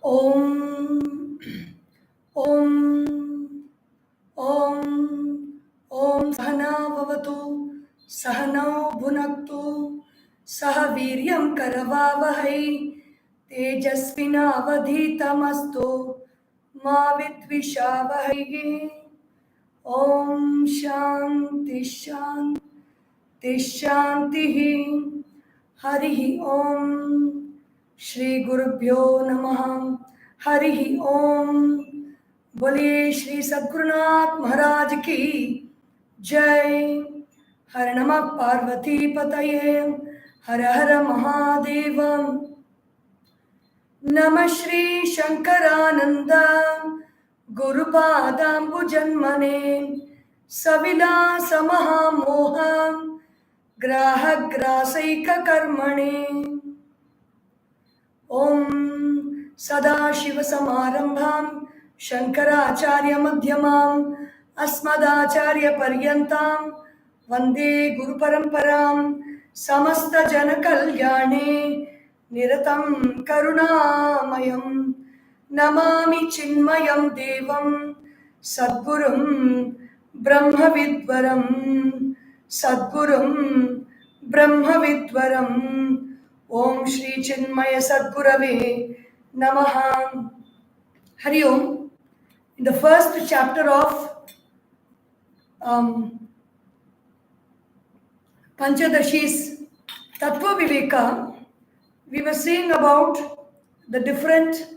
Om Om Om Om Sahana Bhavatu Sahana Bhunaktu Saha Viryam Karavavahai Tejasvina Avadhitamastu Ma Vidvishavahai. Om Shanti Shanti Shanti Harihi Om Shri Gurubhyo Namaha Harihi Om. बोलिए श्री सद्गुरुनाथ महाराज की जय। हर नमः पार्वती पतये हर हर महादेव। नमः श्री शंकरानंद गुरुपादाम्बुजन्मने सविलास महामोह ग्राहग्रासैक कर्मणे। ओम सदाशिव समारंभां शंकराचार्य मध्यमाम् अस्मदाचार्य पर्यन्तां वंदे गुरु परंपरां। समस्त जन कल्याणे निरतं करुणामयं नमामि चिन्मयं देवं सद्गुरुं ब्रह्मविद्वरं सद्गुरुं ब्रह्मविद्वरम्। ओम श्री चिन्मय सद्गुरवे नमः। Hari Om. In the first chapter of Panchadashi's Tatwa Vivekah, we were saying about the different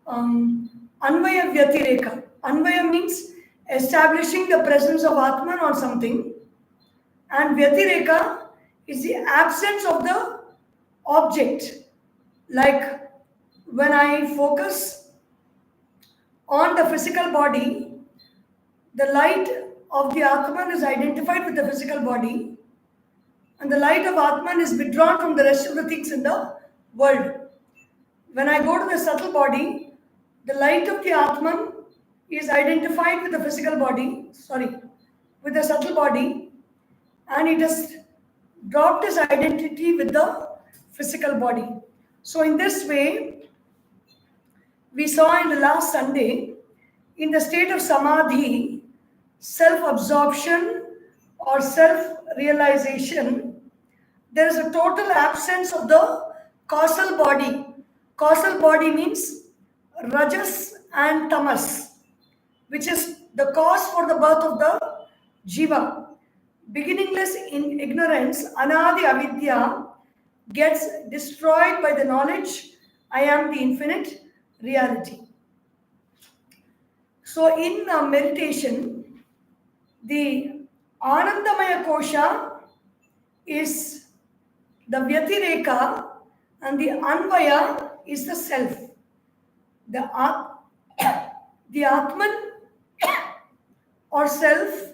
Anvaya Vyatireka. Anvaya means establishing the presence of Atman on something, and Vyatireka is the absence of the object. Like when I focus on the physical body, the light of the Atman is identified with the physical body, and the light of Atman is withdrawn from the rest of the things in the world. When I go to the subtle body, the light of the Atman is identified with the physical body, with the subtle body, and it has dropped its identity with the physical body. So in this way, we saw in the last Sunday, in the state of samadhi, self-absorption or self-realization, there is a total absence of the causal body. Causal body means rajas and tamas, which is the cause for the birth of the jiva. Beginningless in ignorance, anadi avidya, gets destroyed by the knowledge, I am the infinite reality. So in meditation, the Anandamaya Kosha is the Vyatireka and the Anvaya is the self. The Atman or self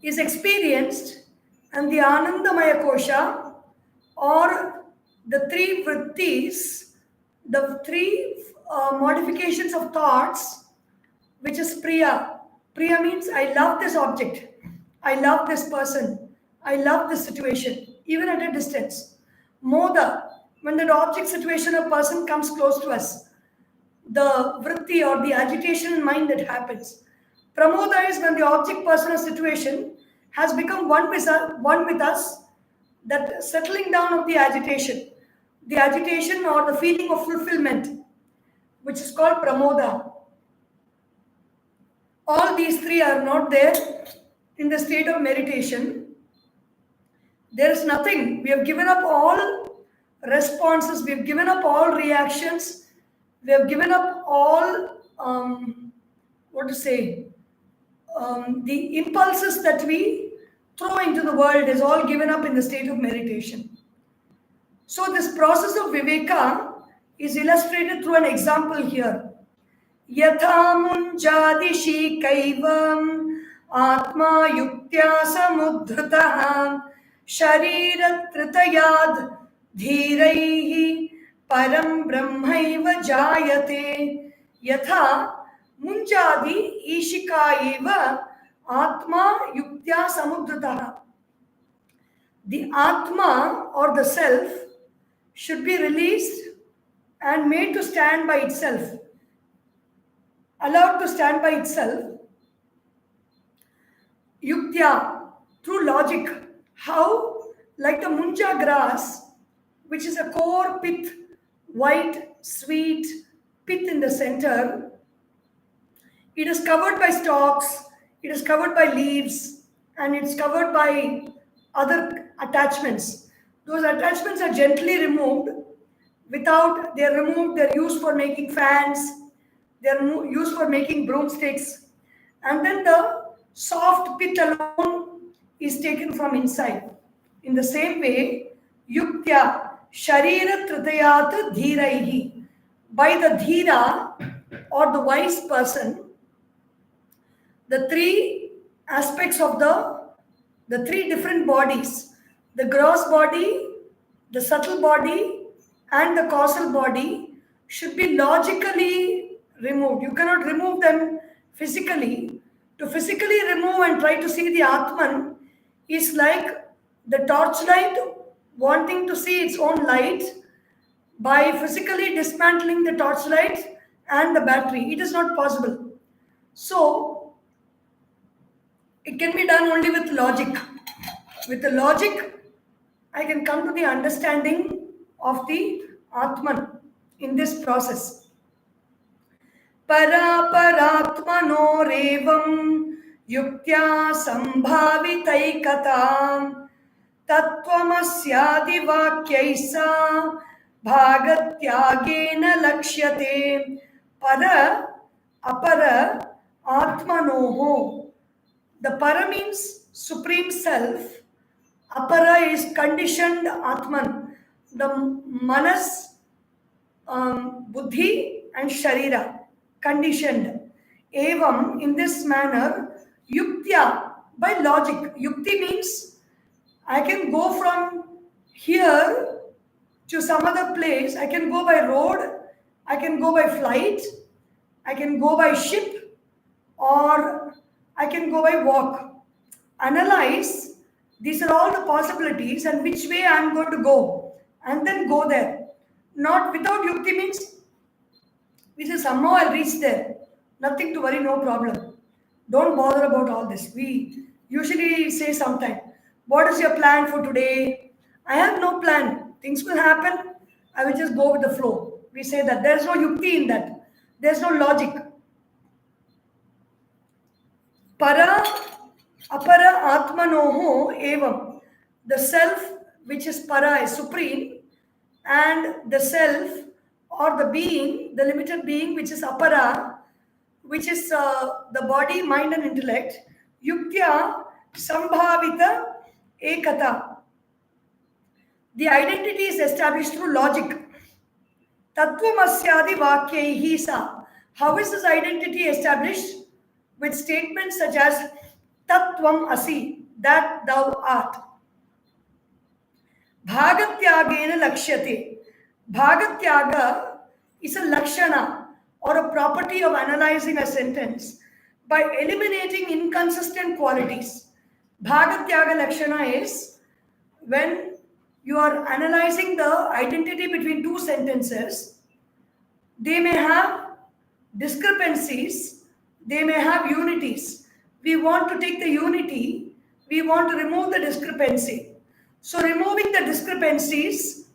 is experienced, and the Anandamaya Kosha or the three vrittis, the three modifications of thoughts, which is priya. Priya means I love this object, I love this person, I love this situation, even at a distance. Moda, when that object, situation, or person comes close to us, the vritti or the agitation in mind that happens. Pramoda is when the object, person, or situation has become one with us, that settling down of the agitation or the feeling of fulfillment, which is called pramoda. All these three are not there in the state of meditation. There is nothing. We have given up all responses. We have given up all reactions. We have given up all, the impulses that we throw into the world is all given up in the state of meditation. So this process of Vivekah is illustrated through an example here. Yatha munjadishi kaivam atma yuktya samudhritaha sharira tritayad dhiraihi param brahmaiva jayate yatha munjadi ishika eva atma yuktya samudhritaha. The atma or the self should be released and made to stand by itself, allowed to stand by itself, yuktya, through logic. How? Like the munja grass, which is a core pith, white, sweet pith in the center. It is covered by stalks, it is covered by leaves, and it's covered by other attachments. Those attachments are gently removed. They're removed, they're used for making fans, they're used for making broomsticks, and then the soft pith alone is taken from inside. In the same way, yuktya sharira tritayat dhiraihi, by the dhira or the wise person, the three aspects of the three different bodies, the gross body, the subtle body, and the causal body, should be logically removed. You cannot remove them physically. To physically remove and try to see the Atman is like the torchlight wanting to see its own light by physically dismantling the torchlight and the battery. It is not possible. So, it can be done only with logic. With the logic, I can come to the understanding of the Atman in this process. Paraparatmanorevam yuktya sambhavitaikatam tattvamasyadi vakyaisa bhagatyagena lakshyate. Para, apara, atmanoho. The para means supreme self. Apara is conditioned Atman. The manas, buddhi and sharira, conditioned. Evam, in this manner, yuktya, by logic. Yukti means I can go from here to some other place. I can go by road, I can go by flight, I can go by ship, or I can go by walk. Analyze, these are all the possibilities and which way I am going to go, and then go there. Not without yukti means, we say somehow I'll reach there. Nothing to worry, no problem. Don't bother about all this. We usually say sometime, what is your plan for today? I have no plan. Things will happen. I will just go with the flow. We say that. There's no yukti in that. There's no logic. Para, apara, atmanoho, evam. The self, which is para, is supreme, and the self or the being, the limited being, which is apara, which is the body, mind, and intellect, yuktya sambhavita ekata. The identity is established through logic. Tattvamasyadi vakyaihi sa. How is this identity established? With statements such as Tatvam asi, that thou art. Bhagatyagena lakshyate. Bhagatyaga is a lakshana or a property of analyzing a sentence by eliminating inconsistent qualities. Bhagatyaga lakshana is when you are analyzing the identity between two sentences, they may have discrepancies, they may have unities. We want to take the unity, we want to remove the discrepancy. So removing the discrepancies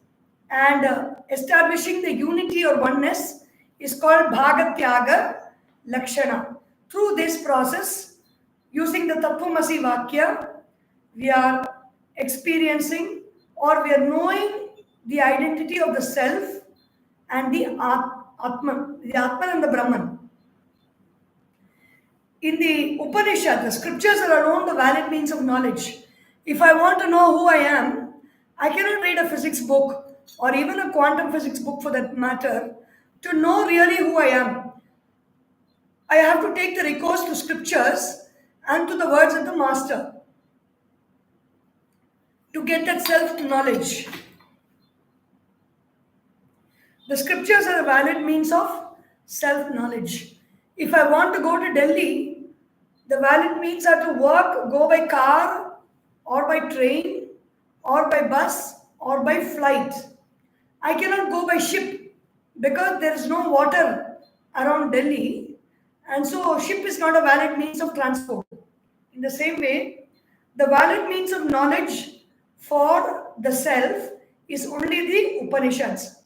and establishing the unity or oneness is called Bhagatyaga Lakshana. Through this process, using the Tattvamasi Vakya, we are experiencing or we are knowing the identity of the self and the Atman and the Brahman. In the Upanishad, the scriptures are alone the valid means of knowledge. If I want to know who I am, I cannot read a physics book or even a quantum physics book for that matter to know really who I am. I have to take the recourse to scriptures and to the words of the master to get that self-knowledge. The scriptures are a valid means of self-knowledge. If I want to go to Delhi, the valid means are to walk, go by car, or by train, or by bus, or by flight. I cannot go by ship because there is no water around Delhi, and so ship is not a valid means of transport. In the same way, the valid means of knowledge for the self is only the Upanishads.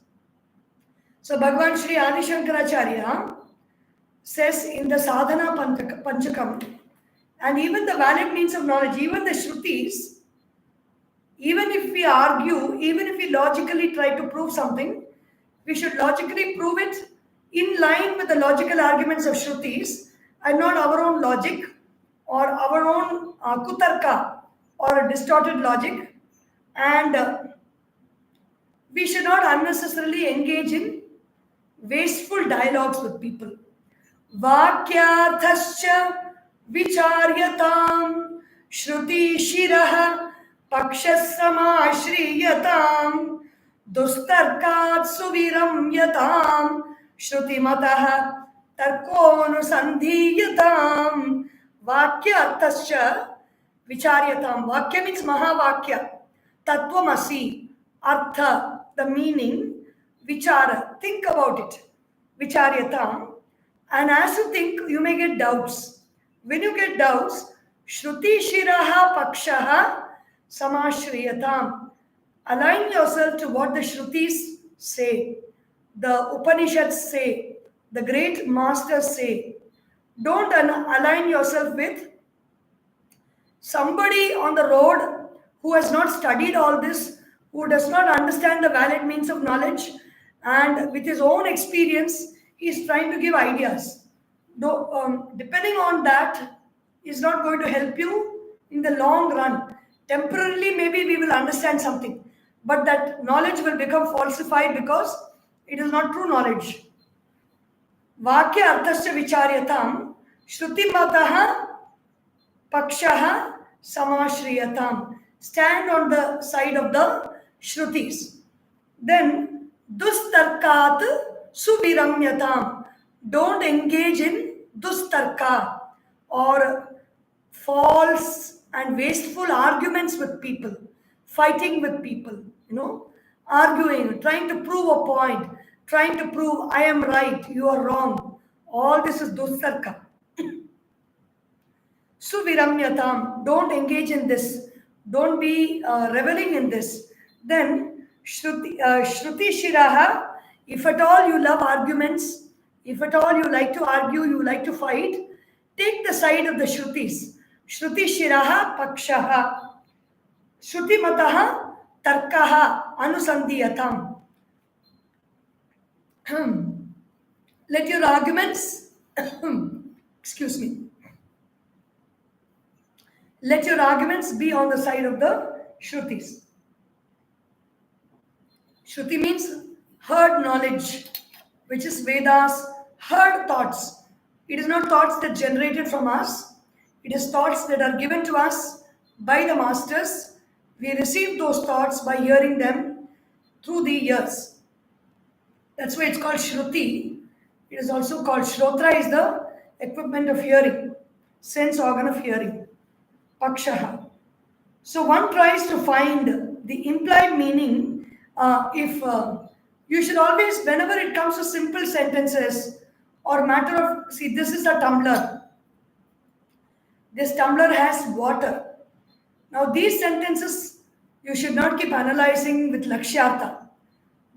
So Bhagavan Sri Adi Shankaracharya says in the Sadhana Panchakam, and even the valid means of knowledge, even the Shrutis, even if we argue, even if we logically try to prove something, we should logically prove it in line with the logical arguments of Shrutis and not our own logic or our own kutarka or a distorted logic. And we should not unnecessarily engage in wasteful dialogues with people. Vakyarthascha vicharyatam shruti shirah pakshasamaashriyatam dustarkat suviramyatam shrutimataha tarkonusandhiyatam. Vakyarthascha vicharyatam. Vakya means mahavakya. Tatwamasi. Artha, the meaning. Vichara, think about it. Vicharyatam. And as you think, you may get doubts. When you get doubts, Shruti Shiraha Pakshaha Samashriyatam. Align yourself to what the Shrutis say, the Upanishads say, the great masters say. Don't align yourself with somebody on the road who has not studied all this, who does not understand the valid means of knowledge, and with his own experience, he is trying to give ideas. Though, depending on that, is not going to help you in the long run. Temporarily, maybe we will understand something, but that knowledge will become falsified because it is not true knowledge. Vakya arthasya vicharyatam shruti mataha pakshaha samashriyatam. Stand on the side of the Shrutis. Then dustarkat suviramyatam. Don't engage in dustarka or false and wasteful arguments with people, fighting with people, arguing, trying to prove a point, trying to prove I am right, you are wrong. All this is dustarka. Suviramyatam. Don't engage in this. Don't be reveling in this. Then Shruti Shiraha. If at all you love arguments, if at all you like to argue, you like to fight, take the side of the Shrutis. Shruti Shiraha Pakshaha. Shruti Mataha Tarkaha Anusandhiyatam. Let your arguments, excuse me, let your arguments be on the side of the Shrutis. Shruti means heard knowledge, which is Vedas, heard thoughts. It is not thoughts that generated from us. It is thoughts that are given to us by the masters. We receive those thoughts by hearing them through the ears. That's why it's called Shruti. It is also called Shrotra, is the equipment of hearing, sense organ of hearing. Pakshaha. So one tries to find the implied meaning. If you should always, whenever it comes to simple sentences or matter of, see, this is a tumbler. This tumbler has water. Now these sentences you should not keep analyzing with lakshyartha.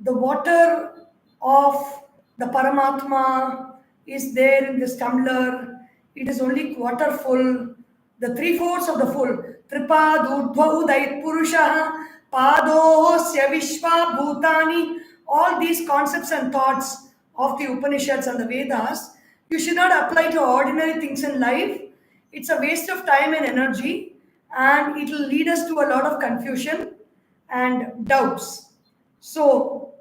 The water of the Paramatma is there in this tumbler. It is only quarter full. The 3/4 of the full. Tripad udva udait purushaha padosya vishva bhutani. All these concepts and thoughts of the Upanishads and the Vedas, you should not apply to ordinary things in life. It's a waste of time and energy, and it will lead us to a lot of confusion and doubts. So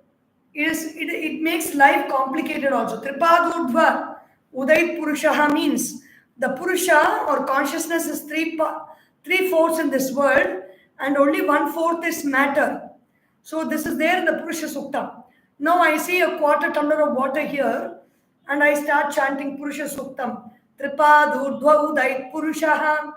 it makes life complicated also. Tripad udva udait purushaha means the Purusha or consciousness is 3/4 in this world, and only 1/4 is matter. So this is there in the Purusha Sukta. Now I see a quarter tumbler of water here, and I start chanting Purusha Suktam. Tripad urdhva udait Purushaha.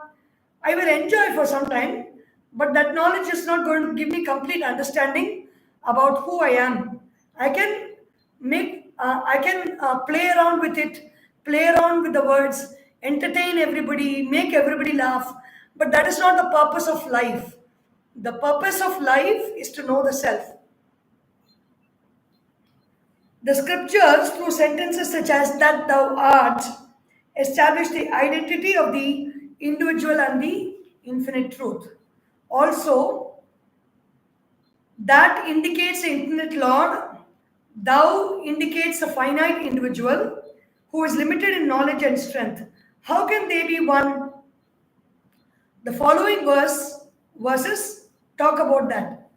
I will enjoy for some time, but that knowledge is not going to give me complete understanding about who I am. I can make I can play around with it, play around with the words, entertain everybody, make everybody laugh. But that is not the purpose of life. The purpose of life is to know the self. The scriptures, through sentences such as "that thou art," establish the identity of the individual and the infinite truth. Also, that indicates the infinite Lord. Thou indicates a finite individual who is limited in knowledge and strength. How can they be one? The following verses talk about that.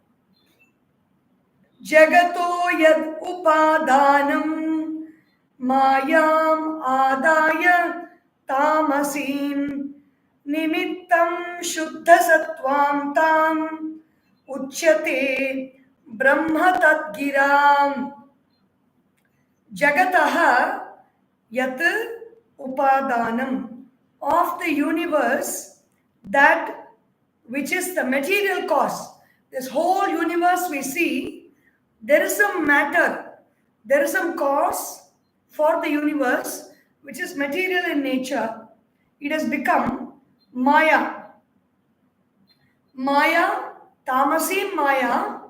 Jagato yad upadanam mayam adaya tamasim nimittam shuddha sattvam tam uchyate brahma tadgiram. Jagataha yat upadanam, of the universe, that which is the material cause. This whole universe we see, there is some matter, there is some cause for the universe which is material in nature. It has become Maya. Maya, Tamasi Maya,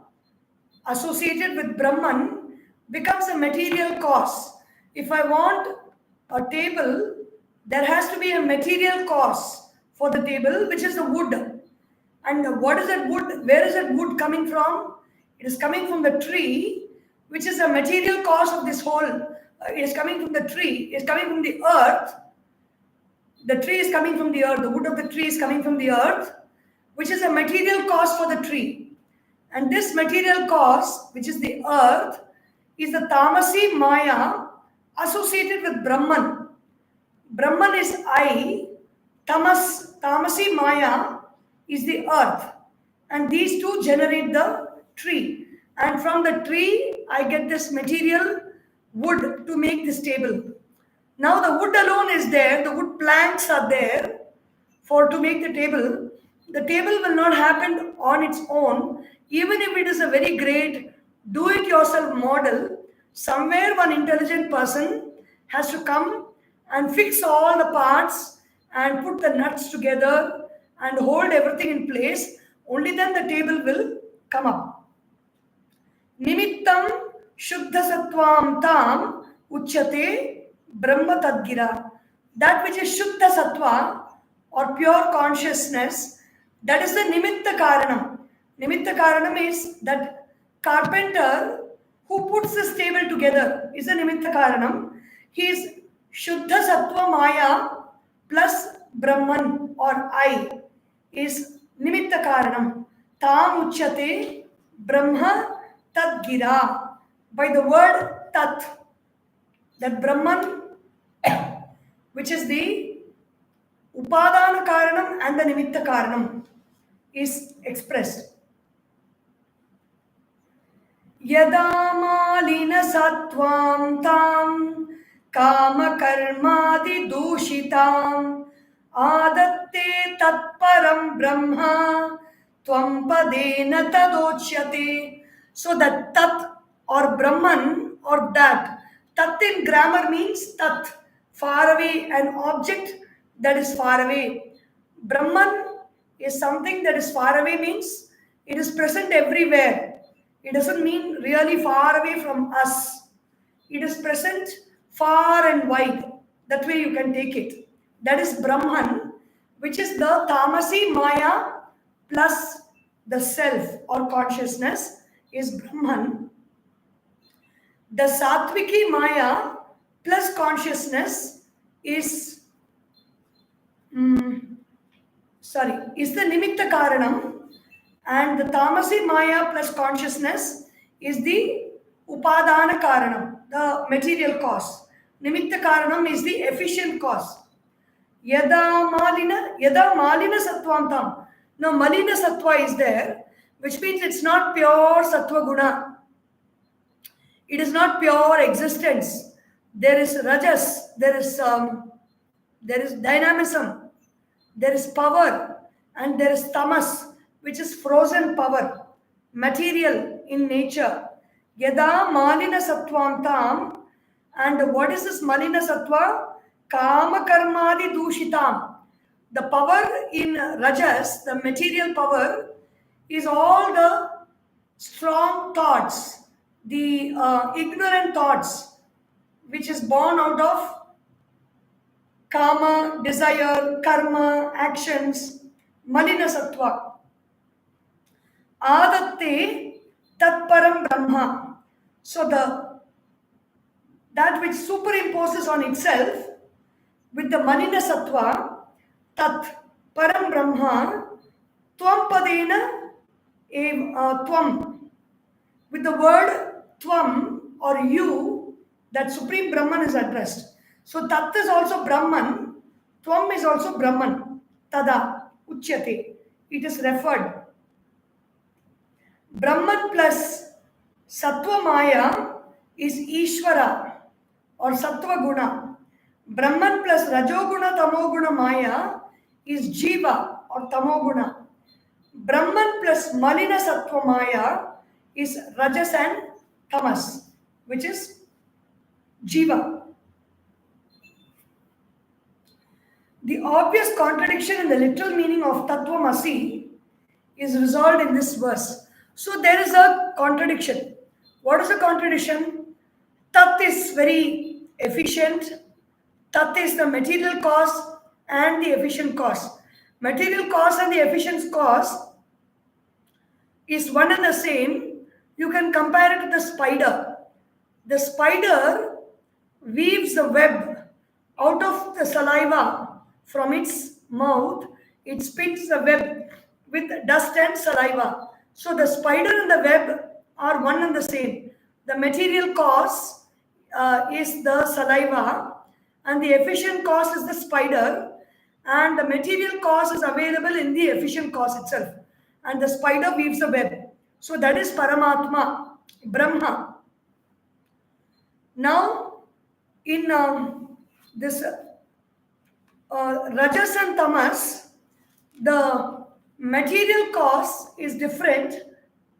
associated with Brahman, becomes a material cause. If I want a table, there has to be a material cause for the table, which is the wood. And what is that wood? Where is that wood coming from? It is coming from the tree, which is a material cause of this whole. It is coming from the tree. It is coming from the earth. The tree is coming from the earth. The wood of the tree is coming from the earth, which is a material cause for the tree. And this material cause, which is the earth, is the Tamasi Maya associated with Brahman. Brahman is I, Tamasi Maya is the earth. And these two generate the tree. And from the tree, I get this material wood to make this table. Now the wood alone is there, the wood planks are there to make the table. The table will not happen on its own, even if it is a very great do-it-yourself model. Somewhere one intelligent person has to come and fix all the parts and put the nuts together and hold everything in place. Only then the table will come up. Nimittam shuddha sattvam tam uchyate brahma tadgira. That which is shuddha sattva or pure consciousness, that is the nimitta karanam. Nimitta karanam is that carpenter who puts this table together is a nimitta karanam. He is shuddha sattva maya plus Brahman or I is nimitta karanam. Tam uchyate brahma tadgira. By the word tat, that Brahman, which is the upadana karanam and the nimitta karanam, is expressed. Yada malina sattvam tam kama karmadi dushitam adatte tatparam brahma tvam padena tadochyate. So that tat or Brahman or that, tat in grammar means tat, far away, an object that is far away. Brahman is something that is far away, means it is present everywhere. It doesn't mean really far away from us. It is present far and wide. That way you can take it. That is Brahman, which is the Tamasi Maya plus the self or consciousness is Brahman. The Satviki Maya plus consciousness is the Nimitta Karanam, and the Tamasi Maya plus consciousness is the Upadana Karanam, the material cause. Nimitta Karanam is the efficient cause. Yada Malina Sattvam Tam. Now Malina Sattva is there, which means it's not pure Sattva Guna. It is not pure existence. There is Rajas, there is dynamism, there is power, and there is Tamas, which is frozen power, material in nature. Yada Malina Sattvam Tam And what is this Malina Sattva? Kama Karmadi Dushitam. The power in Rajas, the material power, is all the strong thoughts, the ignorant thoughts, which is born out of kama, desire, karma, actions, Malina Sattva. Adatte Tatparam Brahma. So that which superimposes on itself with the Malina Sattva, Tat Param Brahma, Tvam Padena Tvam. With the word Tvam or you, that Supreme Brahman is addressed. So Tat is also Brahman, Tvam is also Brahman. Tada, Uchyate. It is referred. Brahman plus Sattva Maya is Ishvara or Sattva Guna. Brahman plus Rajoguna Tamoguna Maya is Jiva or Tamoguna. Brahman plus Malina Sattva Maya is Rajas and Tamas, which is Jiva. The obvious contradiction in the literal meaning of Tattvamasi is resolved in this verse. So there is a contradiction. What is the contradiction? Tat is very efficient. Tat is the material cause and the efficient cause. Material cause and the efficient cause is one and the same. You can compare it to the spider. The spider weaves the web out of the saliva from its mouth. It spins the web with dust and saliva. So the spider and the web are one and the same. The material cause is the saliva, and the efficient cause is the spider, and the material cause is available in the efficient cause itself, and the spider weaves the web. So that is Paramatma, Brahma. Now, in this Rajas and Tamas, the material cause is different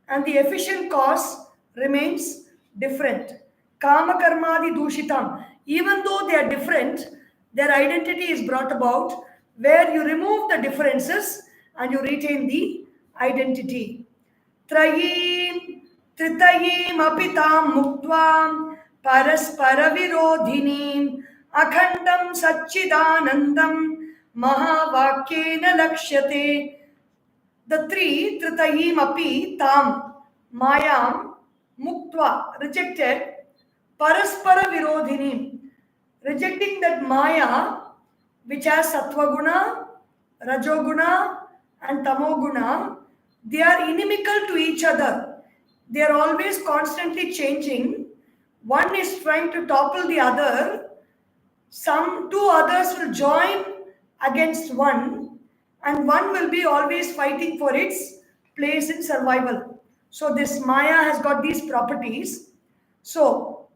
and the efficient cause remains different. Kama Karmadi Dushitam. Even though they are different, their identity is brought about where you remove the differences and you retain the identity. Trayim Tritayim Apitam Muktvam Paraspara Virodhinim Akhandam Satchidanandam Mahavakyena Lakshyate. The three, Tritayim Api Tam Mayam Muktva, rejected, Paraspara Virodhinim, rejecting that Maya which has Sattvaguna, Rajoguna and Tamoguna. They are inimical to each other. They are always constantly changing. One is trying to topple the other. Two others will join against one, and one will be always fighting for its place in survival. So this Maya has got these properties. So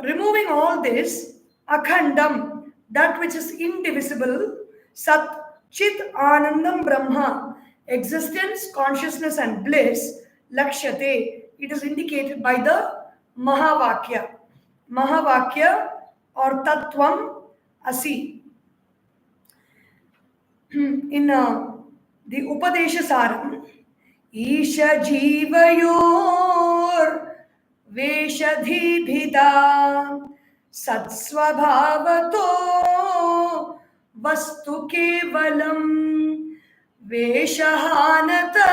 removing all this, Akhandam, that which is indivisible, Sat Chit Anandam Brahma, existence, consciousness and bliss, Lakshyate, it is indicated by the Mahavakya. Mahavakya or Tattvam Asi. In the Upadesha Saram, Isha Jivayor Veshadhibhida Satsvabhavato Vastu Kevalam Veshahanata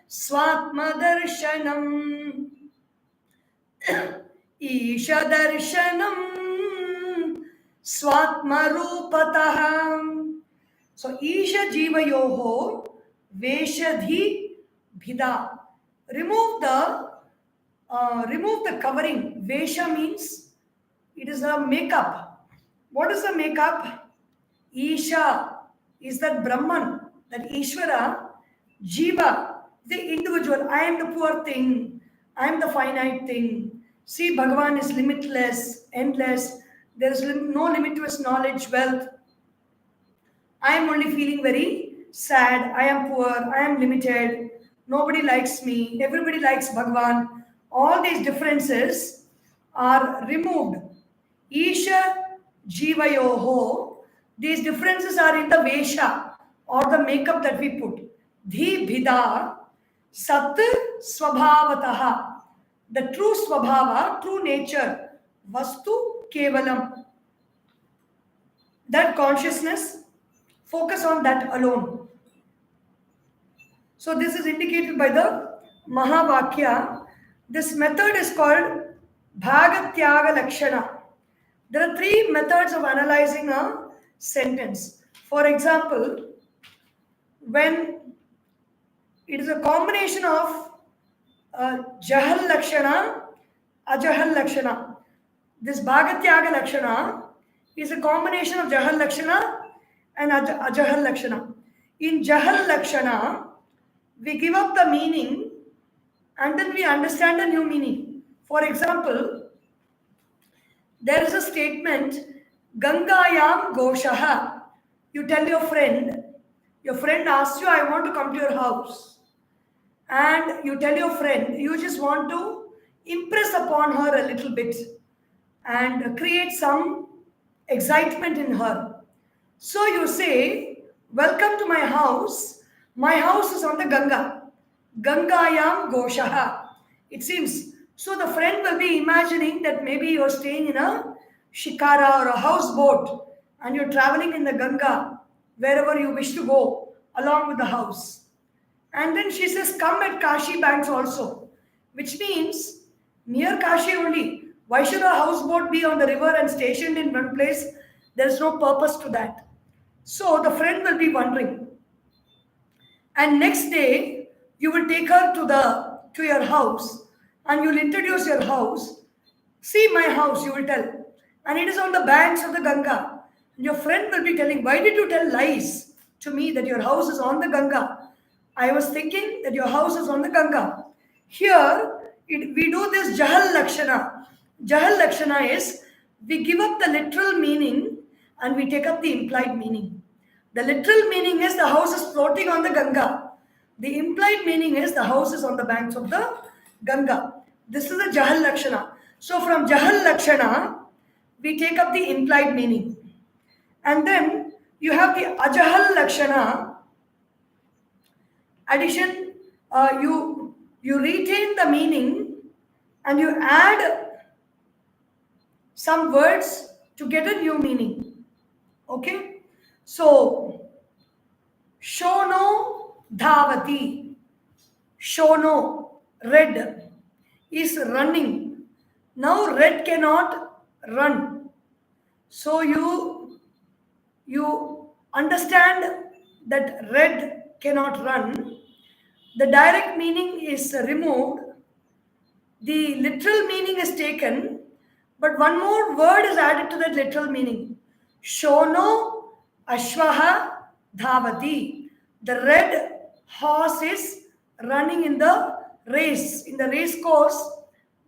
Swatmadarshanam Isha Darshanam Swatmarupataham. So Isha Jivayoho Veshadhi Bhida. Remove the covering. Vesha means it is a makeup. What is the makeup? Isha is that Brahman, that Ishvara. Jiva, the individual. I am the poor thing. I am the finite thing. See, Bhagavan is limitless, endless. There is no limit to his knowledge, wealth. I am only feeling very sad. I am poor. I am limited. Nobody likes me. Everybody likes Bhagavan. All these differences are removed. Isha Jivayoho, these differences are in the Vesha or the makeup that we put. Dhi Bhida Sat Swabhavataha, the true Swabhava, true nature, Vastu Kevalam. That consciousness, focus on that alone. So this is indicated by the Mahavakya. This method is called Bhagatyaga Lakshana. There are three methods of analyzing a sentence. For example, when it is a combination of Jahal Lakshana, Ajahal Lakshana. This Bhagatyaga Lakshana is a combination of Jahal Lakshana and Ajahal Lakshana. In Jahal Lakshana, we give up the meaning and then we understand a new meaning. For example, there is a statement, Gangayam Goshaha. You tell your friend asks you, I want to come to your house. And you tell your friend, you just want to impress upon her a little bit and create some excitement in her. So you say, welcome to my house. My house is on the Ganga. Gangayam Goshaha. It seems. So the friend will be imagining that maybe you're staying in a shikara or a houseboat and you're traveling in the Ganga wherever you wish to go along with the house. And then she says, come at Kashi banks also, which means near Kashi only. Why should a houseboat be on the river and stationed in one place? There's no purpose to that. So the friend will be wondering. And next day, you will take her to your house and you'll introduce your house. See my house, you will tell. And it is on the banks of the Ganga. And your friend will be telling, why did you tell lies to me that your house is on the Ganga? I was thinking that your house is on the Ganga. Here, we do this Jahal Lakshana. Jahal Lakshana is, we give up the literal meaning and we take up the implied meaning. The literal meaning is the house is floating on the Ganga. The implied meaning is the house is on the banks of the Ganga. This is a Jahal Lakshana. So from Jahal Lakshana, we take up the implied meaning. And then you have the Ajahal Lakshana. Addition, you retain the meaning and you add some words to get a new meaning. Okay? So, Shono Dhavati. Shono, red, is running. Now red cannot run. So you understand that red cannot run. The direct meaning is removed. The literal meaning is taken, but one more word is added to that literal meaning. Shono Ashvaha Dhavati. The red horse is running in the race. In the race course,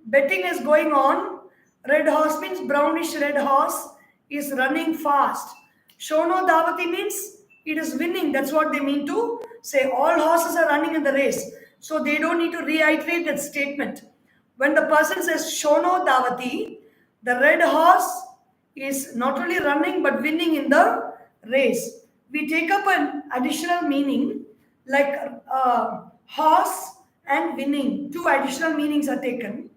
betting is going on. Red horse means brownish red horse is running fast. Shono Dhavati means it is winning. That's what they mean to say. All horses are running in the race. So they don't need to reiterate that statement. When the person says Shono Dhavati, the red horse is not only running but winning in the race. We take up an additional meaning like horse and winning. Two additional meanings are taken.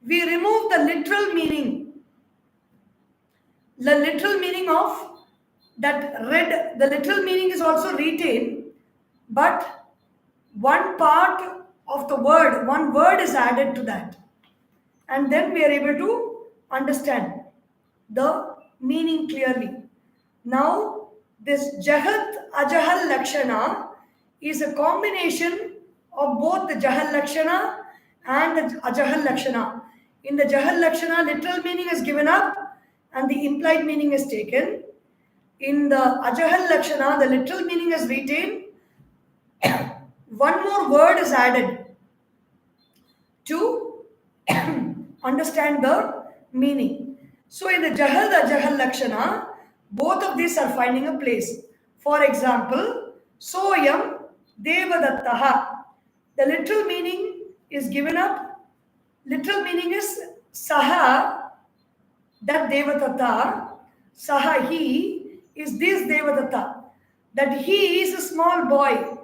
We remove the literal meaning. The literal meaning of that red, the literal meaning is also retained, but one part of the word, one word is added to that. And then we are able to understand the meaning clearly. Now, this Jahat Ajahal Lakshana is a combination of both the Jahal Lakshana and the Ajahal Lakshana. In the Jahal Lakshana, literal meaning is given up and the implied meaning is taken. In the Ajahal Lakshana, the literal meaning is retained. One more word is added to understand the meaning. So in the Jahal Ajahal Lakshana, both of these are finding a place. For example, Soyam Devadattaha. The literal meaning is given up. Literal meaning is Saha, that Devadatta, Saha, he is this Devadatta. That he is a small boy.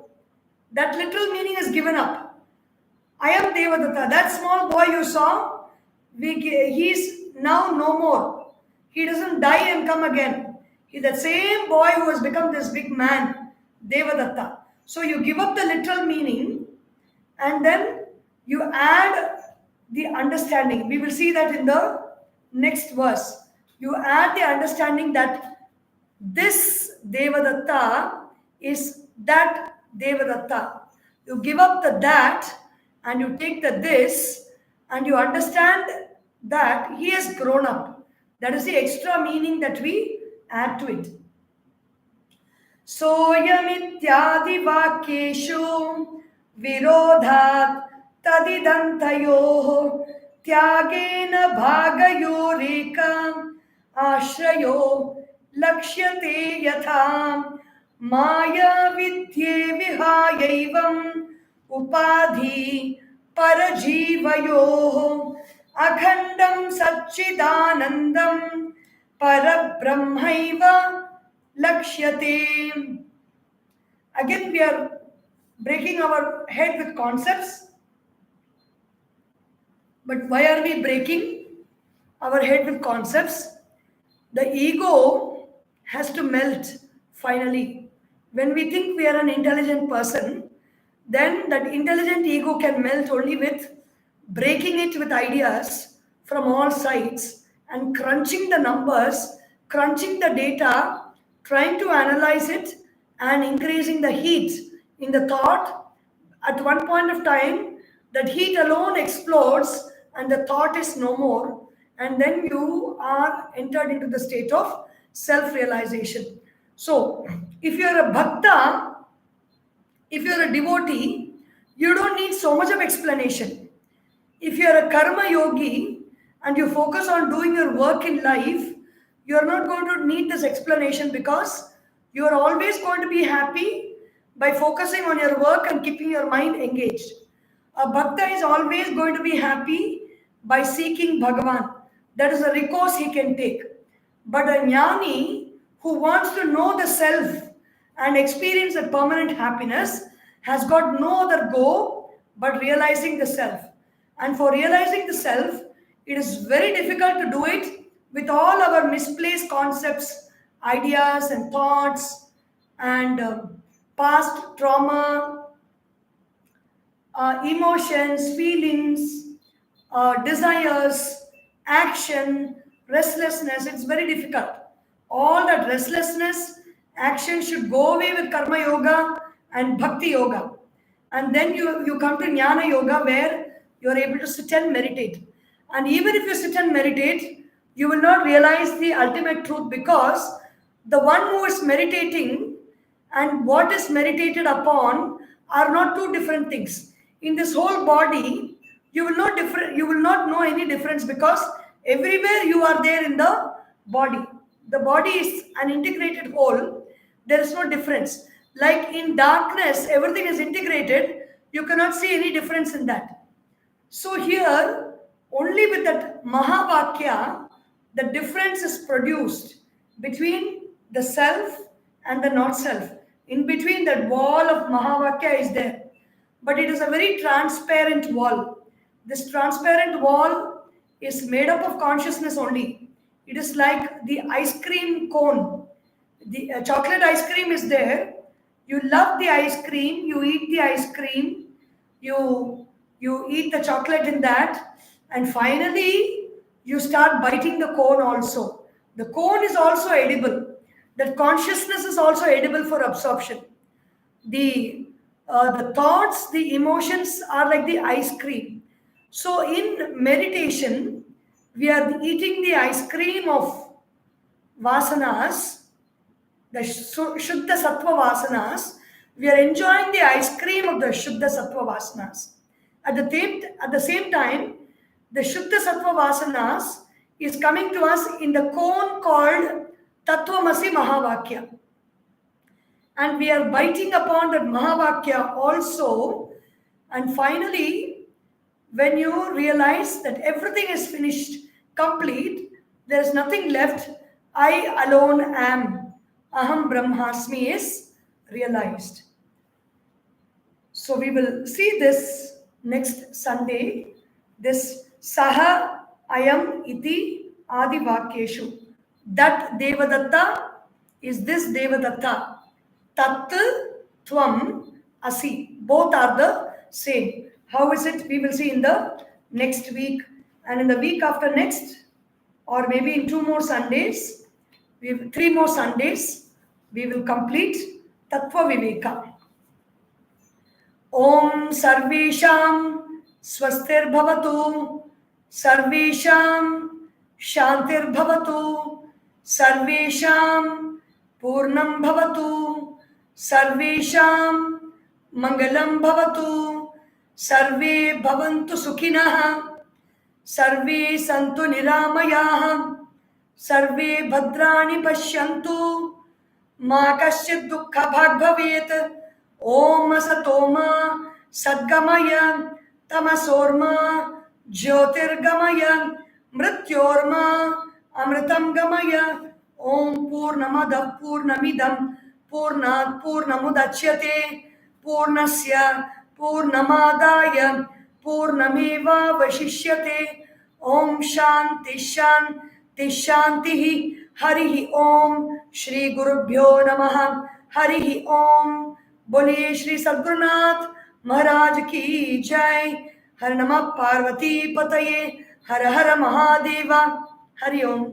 That literal meaning is given up. I am Devadatta. That small boy you saw, he is now no more. He doesn't die and come again. He's the same boy who has become this big man, Devadatta. So you give up the literal meaning and then you add the understanding. We will see that in the next verse. You add the understanding that this Devadatta is that Devadatta. You give up the that and you take the this and you understand that he has grown up. That is the extra meaning that we add to it. Soyamityadivakyeshu virodhat tadidantayoh tyagena bhagayoreka ashrayo lakshyate yatham maya vidye vihayaivam upadhi parajivayoh akhandam satchidanandam parabrahmaiva lakshyate. Again, we are breaking our head with concepts. But why are we breaking our head with concepts? The ego has to melt finally. When we think we are an intelligent person, then that intelligent ego can melt only with breaking it with ideas from all sides and crunching the numbers, crunching the data, trying to analyze it and increasing the heat in the thought. At one point of time, that heat alone explodes and the thought is no more. And then you are entered into the state of self-realization. So, if you are a bhakta, if you are a devotee, you don't need so much of explanation. If you are a karma yogi and you focus on doing your work in life, you are not going to need this explanation because you are always going to be happy by focusing on your work and keeping your mind engaged. A bhakta is always going to be happy by seeking Bhagavan. That is a recourse he can take. But a jnani who wants to know the self and experience a permanent happiness has got no other goal but realizing the self. And for realizing the self, it is very difficult to do it with all our misplaced concepts, ideas and thoughts and past trauma, emotions, feelings, desires, action, restlessness. It's very difficult. All that restlessness, action should go away with karma yoga and bhakti yoga. And then you come to jnana yoga where you are able to sit and meditate. And even if you sit and meditate, you will not realize the ultimate truth because the one who is meditating and what is meditated upon are not two different things. In this whole body, you will not know any difference because everywhere you are there in the body. The body is an integrated whole. There is no difference. Like in darkness, everything is integrated. You cannot see any difference in that. So here, only with that Mahavakya, the difference is produced between the self and the not self. In between, that wall of Mahavakya is there. But it is a very transparent wall. This transparent wall is made up of consciousness only. It is like the ice cream cone. The chocolate ice cream is there. You love the ice cream. You eat the ice cream. You eat the chocolate in that. And finally, you start biting the cone also. The cone is also edible. That consciousness is also edible for absorption. The thoughts, the emotions are like the ice cream. So in meditation, we are eating the ice cream of vasanas, the Shuddha Sattva vasanas. We are enjoying the ice cream of the Shuddha Sattva vasanas. At the same time, the Shuddha Sattva vasanas is coming to us in the cone called Tatwamasi Mahavakya. And we are biting upon that Mahavakya also. And finally, when you realize that everything is finished, complete, there is nothing left, I alone am, Aham Brahmasmi is realized. So we will see this next Sunday, this Saha Ayam Iti Adi Vakyeshu. That Devadatta is this Devadatta. Tat Tvam Asi. Both are the same. How is it? We will see in the next week. And in the week after next, or maybe in 2 more Sundays, 3 more Sundays, we will complete Tatwa Vivekah. Om Sarvesham Swastirбhavatu Sarvesham Shantirbhavatu Sarvesham Purnam Bhavatu Sarvesham Mangalam Bhavatu Sarve Bhavantu Sukhinah Sarve Santu Niramayah Sarve Bhadrani Pashyantu Ma Kasyid Dukkha Bhag Bhavet Om Asatoma Sadgamaya Tamasorma Jyotirgamaya Mrityorma Amritam Gamaya Om Purnamadav Purnamidam Purnat Purnamudachyate Purnasya Purnamadaya Purnameva Vashishyate Om Shanti Shanti Shanti Harihi Om Shri Gurubhyo Namaha Harihi Om बोलिए श्री सद्गुरुनाथ महाराज की जय। हर नमः पार्वती पतये हर हर महादेवा हरि ओम।